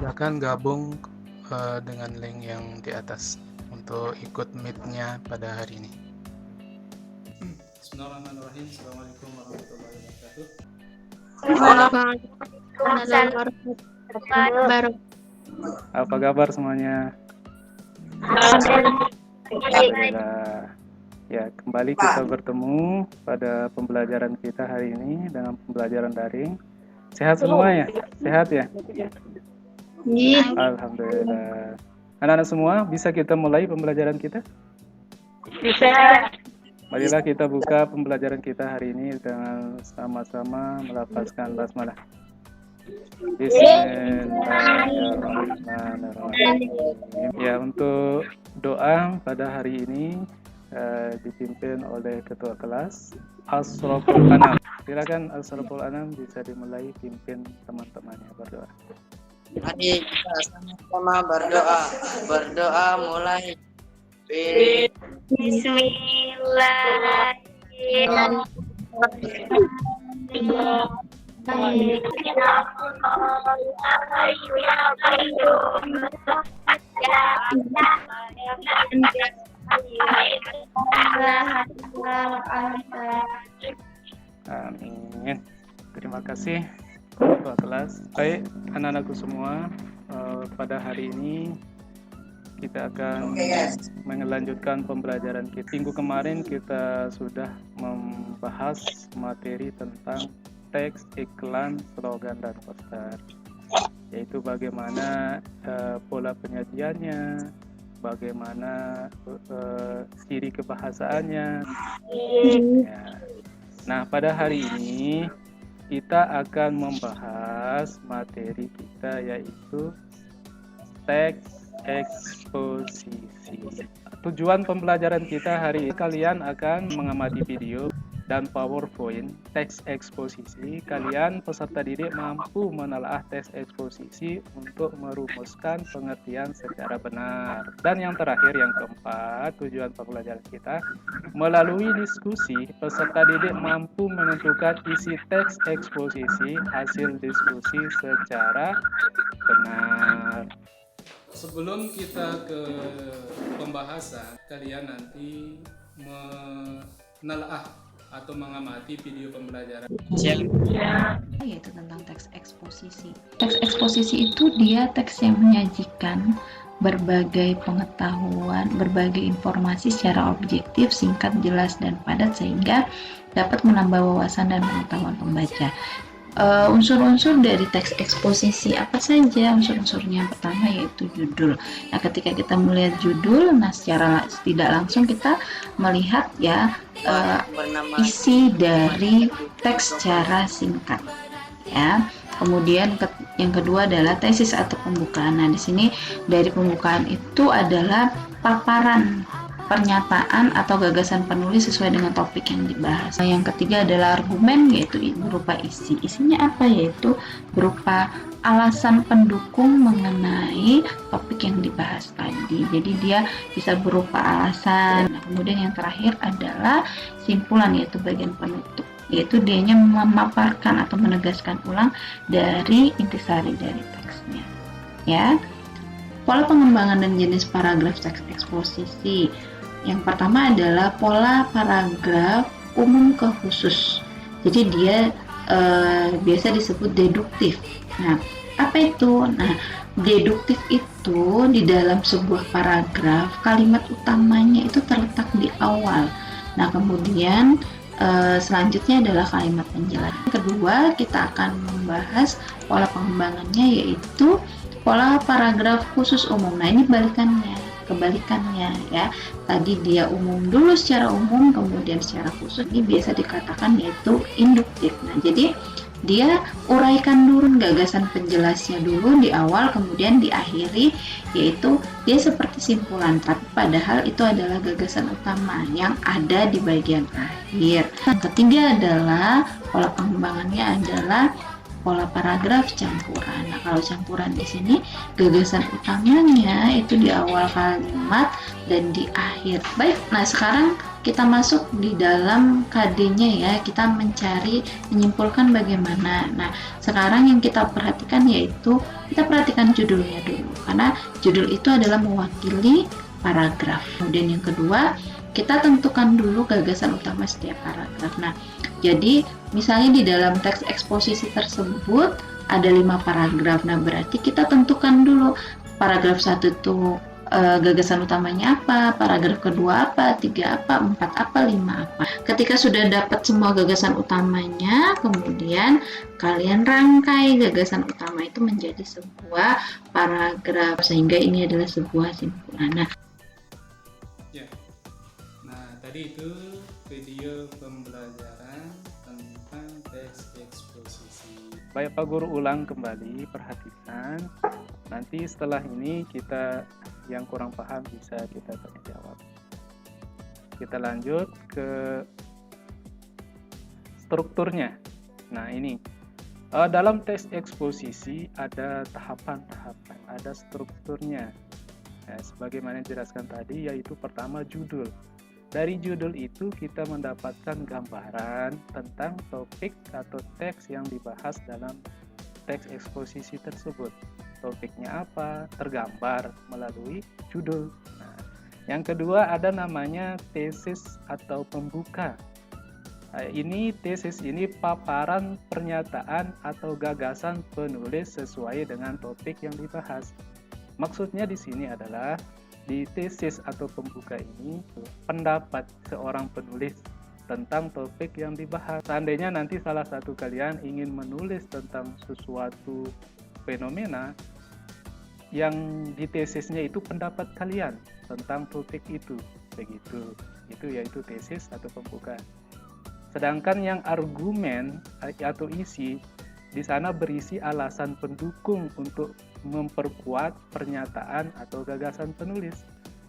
Silakan gabung dengan link yang di atas untuk ikut meet-nya pada hari ini. Bismillahirrahmanirrahim. Assalamualaikum warahmatullahi wabarakatuh. Apa kabar semuanya? Alhamdulillah. Ya, kembali kita bertemu pada pembelajaran kita hari ini dengan pembelajaran daring. Sehat semua ya? Sehat ya? Iya. Alhamdulillah. Anak-anak semua, bisa kita mulai pembelajaran kita? Bisa. Marilah kita buka pembelajaran kita hari ini dengan sama-sama melafazkan basmalah. Bismillahirrahmanirrahim. Ya, untuk doa pada hari ini dipimpin oleh ketua kelas Asroful Anam. Silakan Asroful Anam bisa dimulai pimpin teman-temannya berdoa. Mari kita sama-sama berdoa. Berdoa mulai. Amin. Terima kasih ketua kelas. Baik, anak-anakku semua, pada hari ini kita akan melanjutkan pembelajaran kita. Minggu kemarin kita sudah membahas materi tentang teks, iklan, slogan, dan poster, yaitu bagaimana pola penyajiannya, bagaimana ciri kebahasaannya. Ya. Nah, pada hari ini kita akan membahas materi kita, yaitu teks eksposisi. Tujuan pembelajaran kita hari ini, kalian akan mengamati video dan PowerPoint teks eksposisi. Kalian peserta didik mampu menelaah teks eksposisi untuk merumuskan pengertian secara benar. Dan yang terakhir, yang keempat, tujuan pembelajaran kita, melalui diskusi, peserta didik mampu menentukan isi teks eksposisi hasil diskusi secara benar. Sebelum kita ke pembahasan, kalian nanti menelaah atau mengamati video pembelajaran, Yaitu tentang teks eksposisi. Teks eksposisi itu dia teks yang menyajikan berbagai pengetahuan, berbagai informasi secara objektif, singkat, jelas, dan padat sehingga dapat menambah wawasan dan pengetahuan pembaca. Unsur-unsur dari teks eksposisi apa saja? Unsur-unsurnya yang pertama yaitu judul. Nah, ketika kita melihat judul, nah secara tidak langsung kita melihat ya isi dari teks secara singkat. Ya. Kemudian yang kedua adalah tesis atau pembukaan. Nah, di sini dari pembukaan itu adalah paparan pernyataan atau gagasan penulis sesuai dengan topik yang dibahas. Nah, yang ketiga adalah argumen, yaitu berupa isi. Isinya apa? Yaitu berupa alasan pendukung mengenai topik yang dibahas tadi. Jadi dia bisa berupa alasan. Nah, kemudian yang terakhir adalah simpulan, yaitu bagian penutup, yaitu dianya memaparkan atau menegaskan ulang dari intisari dari teksnya. Ya. Pola pengembangan dan jenis paragraf teks eksposisi. Yang pertama adalah pola paragraf umum ke khusus. Jadi dia biasa disebut deduktif. Nah, apa itu? Nah, deduktif itu di dalam sebuah paragraf kalimat utamanya itu terletak di awal. Nah, kemudian selanjutnya adalah kalimat penjelasan. Kedua, kita akan membahas pola pengembangannya, yaitu pola paragraf khusus umum. Nah, ini kebalikannya ya. Tadi dia umum dulu secara umum, kemudian secara khusus. Ini biasa dikatakan yaitu induktif. Nah, jadi dia uraikan dulu gagasan penjelasnya dulu di awal, kemudian diakhiri, yaitu dia seperti simpulan, tapi padahal itu adalah gagasan utama yang ada di bagian akhir. Yang ketiga adalah pola pengembangannya adalah pola paragraf campuran. Nah, kalau campuran di sini gagasan utamanya itu di awal kalimat dan di akhir. Baik, nah sekarang kita masuk di dalam KD-nya ya, kita mencari, menyimpulkan bagaimana. Nah, sekarang yang kita perhatikan yaitu, kita perhatikan judulnya dulu, karena judul itu adalah mewakili paragraf. Kemudian yang kedua, kita tentukan dulu gagasan utama setiap paragraf. Nah, jadi misalnya di dalam teks eksposisi tersebut ada 5 paragraf. Nah, berarti kita tentukan dulu paragraf 1 itu gagasan utamanya apa, paragraf kedua apa, 3 apa, 4 apa, 5 apa. Ketika sudah dapat semua gagasan utamanya, kemudian kalian rangkai gagasan utama itu menjadi sebuah paragraf, sehingga ini adalah sebuah simpulan. Ya. Nah, tadi itu video pembelajaran tentang teks eksposisi. Baik Pak Guru, ulang kembali, perhatikan. Nanti setelah ini kita yang kurang paham bisa kita tanya jawab. Kita lanjut ke strukturnya. Nah, ini dalam teks eksposisi ada tahapan-tahapan, ada strukturnya. Nah, sebagaimana dijelaskan tadi, yaitu pertama judul. Dari judul itu kita mendapatkan gambaran tentang topik atau teks yang dibahas dalam teks eksposisi tersebut. Topiknya apa, tergambar melalui judul. Nah, yang kedua ada namanya tesis atau pembuka. Ini tesis ini paparan pernyataan atau gagasan penulis sesuai dengan topik yang dibahas. Maksudnya di sini adalah di tesis atau pembuka ini pendapat seorang penulis tentang topik yang dibahas. Seandainya nanti salah satu kalian ingin menulis tentang sesuatu fenomena, yang di tesisnya itu pendapat kalian tentang topik itu, begitu. Itu yaitu tesis atau pembuka. Sedangkan yang argumen atau isi di sana berisi alasan pendukung untuk memperkuat pernyataan atau gagasan penulis.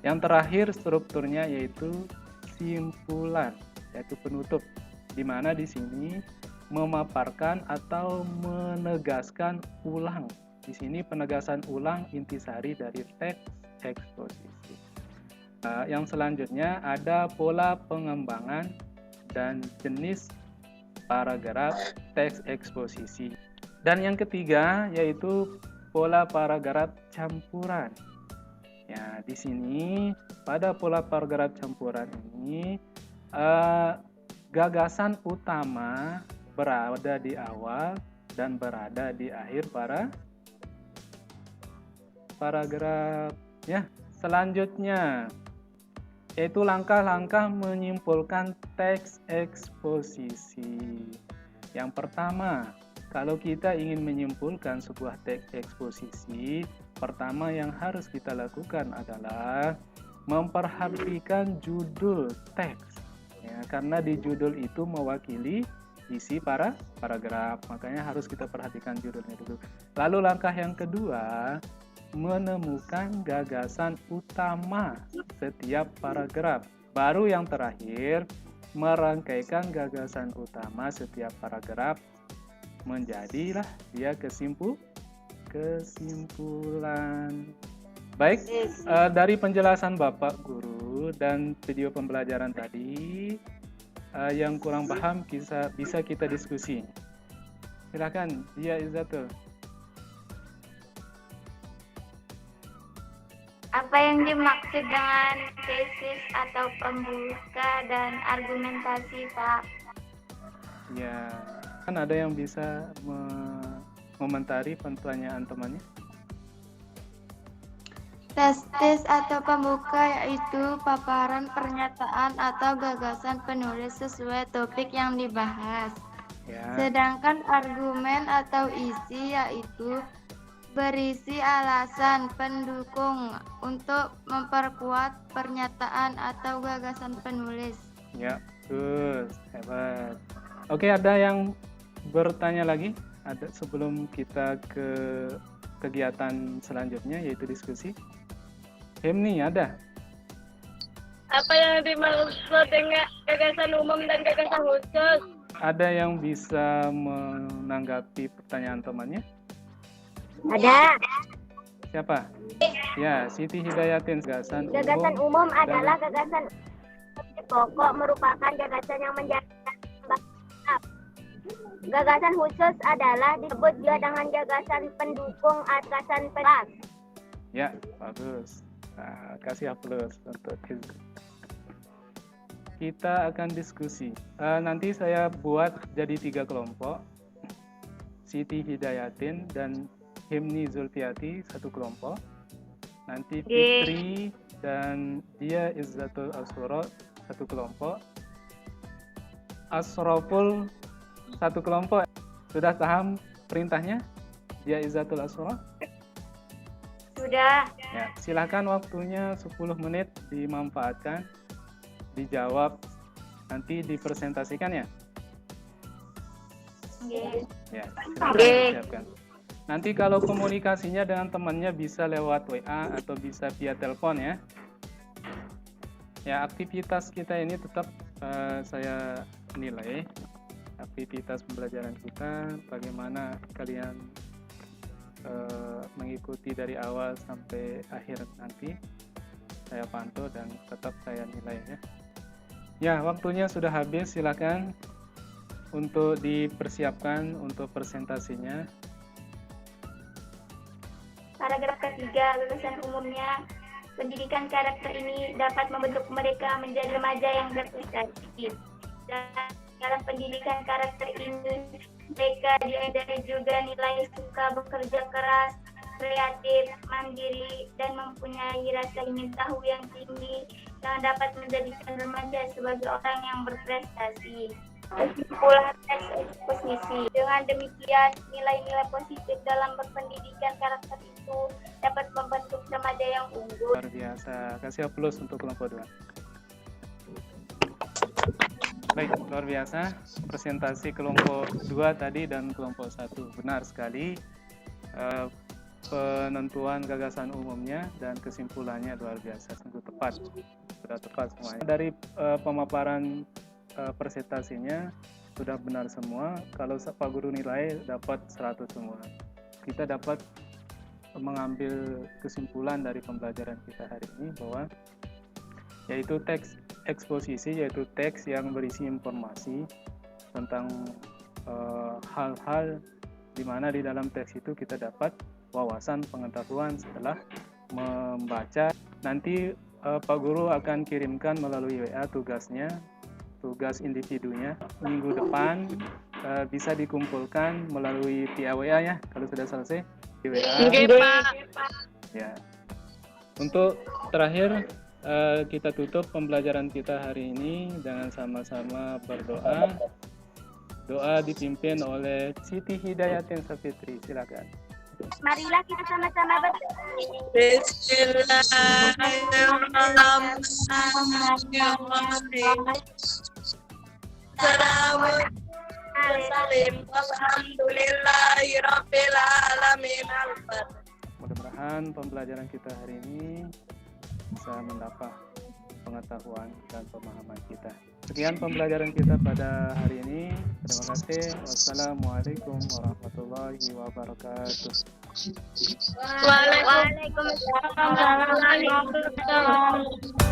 Yang terakhir strukturnya yaitu simpulan, yaitu penutup, di mana di sini memaparkan atau menegaskan ulang. Di sini penegasan ulang intisari dari teks eksposisi. Yang selanjutnya ada pola pengembangan dan jenis paragraf teks eksposisi. Dan yang ketiga yaitu pola paragraf campuran. Ya, di sini pada pola paragraf campuran ini gagasan utama berada di awal dan berada di akhir paragraf. Ya, selanjutnya yaitu langkah-langkah menyimpulkan teks eksposisi. Yang pertama, kalau kita ingin menyimpulkan sebuah teks eksposisi, pertama yang harus kita lakukan adalah memperhatikan judul teks. Ya, karena di judul itu mewakili isi paragraf, makanya harus kita perhatikan judulnya dulu. Lalu langkah yang kedua, menemukan gagasan utama setiap paragraf. Baru yang terakhir, merangkaikan gagasan utama setiap paragraf menjadilah dia kesimpulan. Baik, dari penjelasan Bapak Guru dan video pembelajaran tadi, yang kurang paham bisa kita diskusi. Silakan, Dia Izzatul. Apa yang dimaksud dengan tesis atau pembuka dan argumentasi, Pak? Ya, kan ada yang bisa mengomentari pertanyaan temannya? Tesis atau pembuka yaitu paparan pernyataan atau gagasan penulis sesuai topik yang dibahas. Ya. Sedangkan argumen atau isi yaitu berisi alasan pendukung untuk memperkuat pernyataan atau gagasan penulis. Ya, bagus, hebat. Oke, ada yang bertanya lagi? Ada sebelum kita ke kegiatan selanjutnya yaitu diskusi? Hemni, ada? Apa yang dimaksud dengan gagasan umum dan gagasan khusus? Ada yang bisa menanggapi pertanyaan temannya? Ada. Siapa? Ya, Siti Hidayatin. Gagasan Umum adalah gagasan pokok, merupakan gagasan yang menjadi gagasan khusus adalah disebut juga dengan gagasan pendukung gagasan pelas. Ya, bagus. Nah, kasih aplaus untuk itu. Kita akan diskusi. Nanti saya buat jadi 3 kelompok. Siti Hidayatin dan Himni Zulfiati 1 kelompok. Nanti Fitri dan dia Izzatul Asro 1 kelompok. Asroful 1 kelompok. Sudah paham perintahnya? Dia Izzatul Asro? Sudah. Ya, silakan waktunya 10 menit dimanfaatkan, dijawab, nanti dipresentasikan ya. Ya, silakan disiapkan. Nanti kalau komunikasinya dengan temannya bisa lewat WA atau bisa via telepon ya. Ya, aktivitas kita ini tetap saya nilai aktivitas pembelajaran kita, bagaimana kalian mengikuti dari awal sampai akhir nanti saya pantau dan tetap saya nilai ya. Ya, waktunya sudah habis, silakan untuk dipersiapkan untuk presentasinya. Paragraf ketiga, gagasan umumnya pendidikan karakter ini dapat membentuk mereka menjadi remaja yang berprestasi. Dan dalam pendidikan karakter ini mereka diajari juga nilai suka bekerja keras, kreatif, mandiri, dan mempunyai rasa ingin tahu yang tinggi yang dapat menjadikan remaja sebagai orang yang berprestasi. Kesimpulan teks eksposisi. Dengan demikian, nilai-nilai positif dalam berpendidikan karakter itu dapat membentuk remaja yang unggul. Luar biasa. Kasih aplaus untuk kelompok 2. Baik, luar biasa. Presentasi kelompok 2 tadi dan kelompok 1. Benar sekali. Penentuan gagasan umumnya dan kesimpulannya luar biasa. Sungguh tepat. Sudah tepat semuanya. Dari pemaparan presentasinya sudah benar semua. Kalau Pak Guru nilai dapat 100 semua. Kita dapat mengambil kesimpulan dari pembelajaran kita hari ini bahwa yaitu teks eksposisi, yaitu teks yang berisi informasi tentang hal-hal di mana di dalam teks itu kita dapat wawasan pengetahuan setelah membaca. Nanti Pak Guru akan kirimkan melalui WA tugasnya, tugas individunya minggu depan bisa dikumpulkan melalui via WA ya kalau sudah selesai di WA. Oke, Pak. Ya. Untuk terakhir kita tutup pembelajaran kita hari ini dengan sama-sama berdoa. Doa dipimpin oleh Siti Hidayatin Safitri. Silakan. Marilah kita sama-sama berdoa. Mudah-mudahan pembelajaran kita hari ini bisa mendapat pengetahuan dan pemahaman kita. Sekian pembelajaran kita pada hari ini. Terima kasih. Wassalamualaikum warahmatullahi wabarakatuh. Waalaikumsalam warahmatullahi wabarakatuh.